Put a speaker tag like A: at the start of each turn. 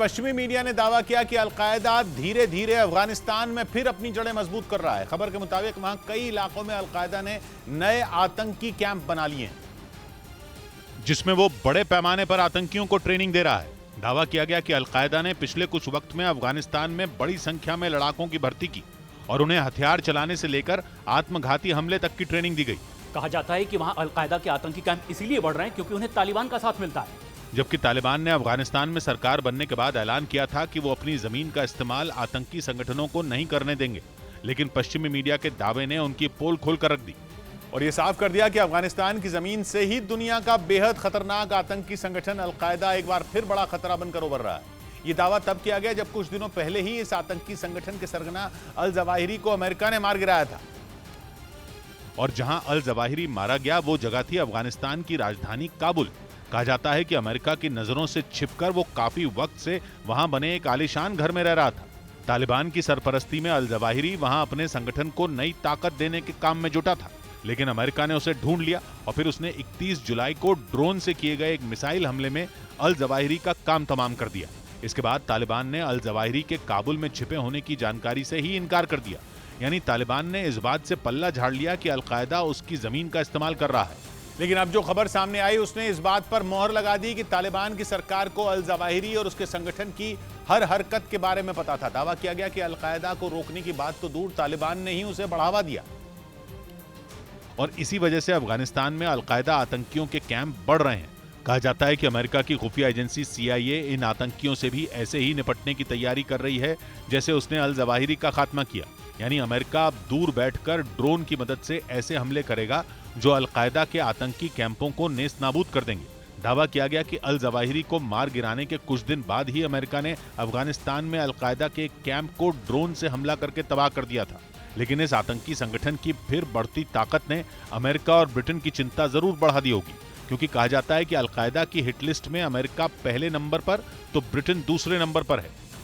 A: पश्चिमी मीडिया ने दावा किया कि अलकायदा धीरे धीरे अफगानिस्तान में फिर अपनी जड़ें मजबूत कर रहा है। खबर के मुताबिक वहां कई इलाकों में अलकायदा ने नए आतंकी कैंप बना लिए हैं, जिसमें वो बड़े पैमाने पर आतंकियों को ट्रेनिंग दे रहा है। दावा किया गया कि अलकायदा ने पिछले कुछ वक्त में अफगानिस्तान में बड़ी संख्या में लड़ाकों की भर्ती की और उन्हें हथियार चलाने से लेकर आत्मघाती हमले तक की ट्रेनिंग दी गई।
B: कहा जाता है कि वहां अलकायदा के आतंकी कैंप इसीलिए बढ़ रहे हैं क्योंकि उन्हें तालिबान का साथ मिलता है।
A: जबकि तालिबान ने अफगानिस्तान में सरकार बनने के बाद ऐलान किया था कि वो अपनी जमीन का इस्तेमाल आतंकी संगठनों को नहीं करने देंगे, लेकिन पश्चिमी मीडिया के दावे ने उनकी पोल खोल कर रख दी और ये साफ कर दिया कि अफगानिस्तान की जमीन से ही दुनिया का बेहद खतरनाक आतंकी संगठन अलकायदा एक बार फिर बड़ा खतरा बनकर उभर रहा है। ये दावा तब किया गया जब कुछ दिनों पहले ही इस आतंकी संगठन के सरगना अल जवाहिरी को अमेरिका ने मार गिराया था और जहां अल जवाहिरी मारा गया वो जगह थी अफगानिस्तान की राजधानी काबुल। कहा जाता है कि अमेरिका की नजरों से छिपकर वो काफी वक्त से वहां बने एक आलीशान घर में रह रहा था। तालिबान की सरपरस्ती में अल जवाहिरी वहां अपने संगठन को नई ताकत देने के काम में जुटा था, लेकिन अमेरिका ने उसे ढूंढ लिया और फिर उसने 31 जुलाई को ड्रोन से किए गए एक मिसाइल हमले में अल जवाहिरी का काम तमाम कर दिया। इसके बाद तालिबान ने अल जवाहिरी के काबुल में छिपे होने की जानकारी से ही इनकार कर दिया। यानी तालिबान ने इस बात से पल्ला झाड़ लिया कि अलकायदा उसकी जमीन का इस्तेमाल कर रहा है। लेकिन अब जो खबर सामने आई उसने इस बात पर मोहर लगा दी कि तालिबान की सरकार को अल जवाहिरी और उसके संगठन की हर हरकत के बारे में पता था। दावा किया गया कि अलकायदा को रोकने की बात तो दूर, तालिबान ने ही उसे बढ़ावा दिया और इसी वजह से अफगानिस्तान में अलकायदा आतंकियों के कैंप बढ़ रहे हैं। कहा जाता है कि अमेरिका की खुफिया एजेंसी CIA इन आतंकियों से भी ऐसे ही निपटने की तैयारी कर रही है जैसे उसने अल जवाहिरी का खात्मा किया। यानी अमेरिका अब दूर बैठकर ड्रोन की मदद से ऐसे हमले करेगा जो अलकायदा के आतंकी कैंपों को नेस्त नाबूद कर देंगे। दावा किया गया कि अल जवाहिरी को मार गिराने के कुछ दिन बाद ही अमेरिका ने अफगानिस्तान में अलकायदा के कैंप को ड्रोन से हमला करके तबाह कर दिया था। लेकिन इस आतंकी संगठन की फिर बढ़ती ताकत ने अमेरिका और ब्रिटेन की चिंता जरूर बढ़ा दी होगी, क्योंकि कहा जाता है कि अलकायदा की हिट लिस्ट में अमेरिका पहले नंबर पर तो ब्रिटेन दूसरे नंबर पर है।